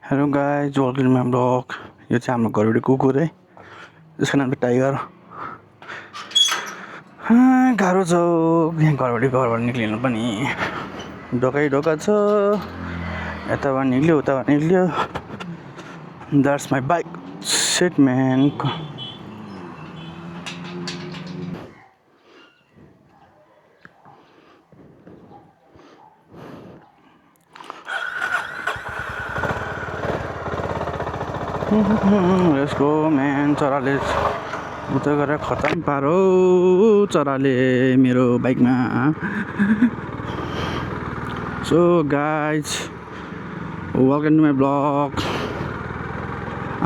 Hello guys welcome to my blog. यो चाहिँ हाम्रो घरबाट कुकुर है, त्यसको नाम चाहिँ टाइगर। गाह्रो छ यहाँ घरबाट निक्लिनु पनि, ढोका छ, यताबाट निक्ल्यो उताबाट निक्ल्यो। That's my bike set man. Let's go man. चराले उता गरेर खतम पारो चराले मेरो बाइकमा। So guys welcome to my blog.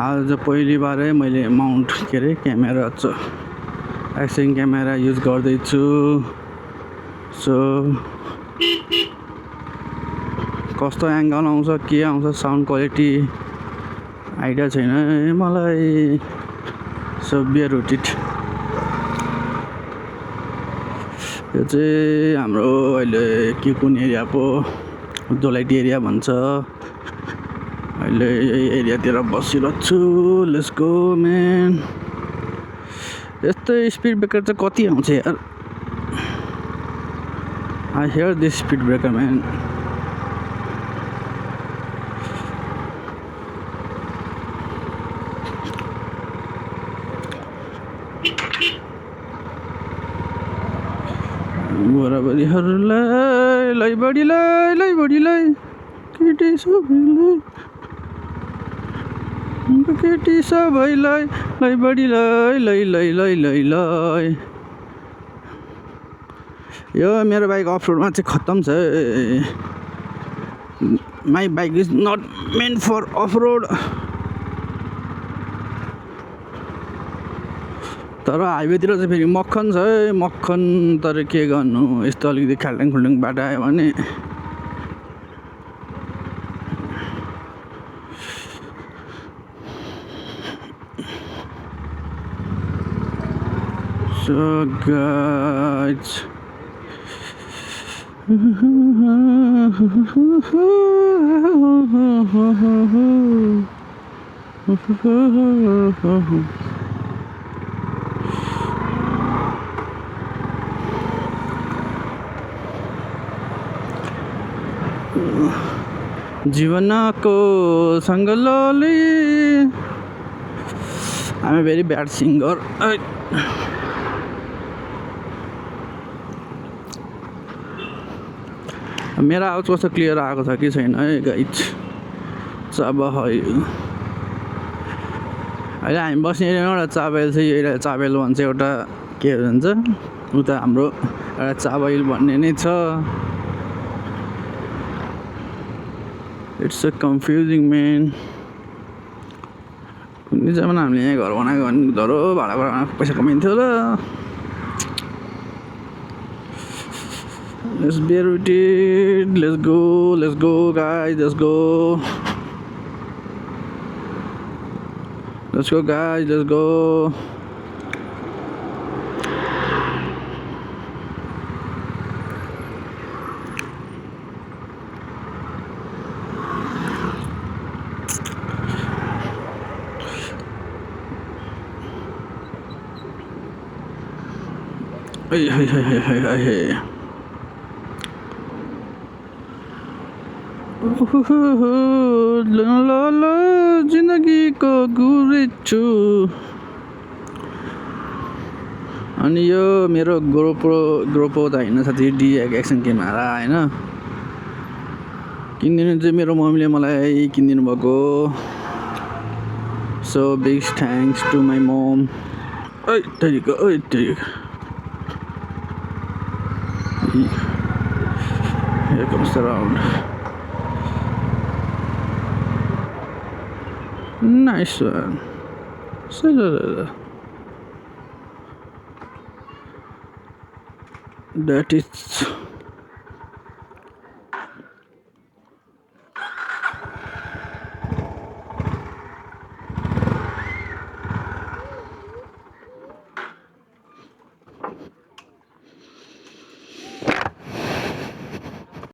आज पहिली बारै मैले माउन्ट के अरे क्यामेरा एक्सन क्यामेरा युज गर्दैछु। सो कस्तो एङ्गल आउँछ के आउँछ साउन्ड क्वालिटी आइडिया छैन मलाई। सो बियर रुटेड। यो चाहिँ हाम्रो अहिले के कुन एरिया पो दोलाइटी एरिया भन्छ। अहिले यही एरियातिर बसिरहेको छु। Let's go man. यस्तो स्पिड ब्रेकर चाहिँ कति आउँछ यार। I hear this speed breaker man. बराबरीहरूलाई बढीलाई केटी सबैलाई बढीलाई। यो मेरो बाइक अफ रोडमा चाहिँ खत्तम छ। My bike is not meant for off road. तर हाइवेतिर चाहिँ फेरि मक्खन छ है, मक्खन। तर के गर्नु, यस्तो अलिकति खाल्टाङ बाटो आयो भने So guys जीवनको सङ्गलले। I am a very bad singer. मेरो आवाज कस्तो क्लियर आएको छ कि छैन है गाइज। चाबा है अहिले हामी बस्ने एरियामा एउटा चाबेल छ। यो एरिया चाबेल भन्छ, एउटा के भन्छ उता हाम्रो एउटा चाबेल भन्ने नै छ। It's a confusing man. कुनै जमाना हामीले यहाँ घर बनाएको भने धरो भाडा पैसा कमाइन्थ्यो होला। Let's be rooted. Let's go guys, let's go guys, let's go. Hey. जिन्दगीको गुरु छु। अनि यो मेरो ग्रोपो त होइन साथी, एक्सन क्यामेरा होइन। किनिदिनु चाहिँ मेरो मम्मीले मलाई किनिदिनु भएको। So big thanks to my mom. Here comes the round. Nice one. That is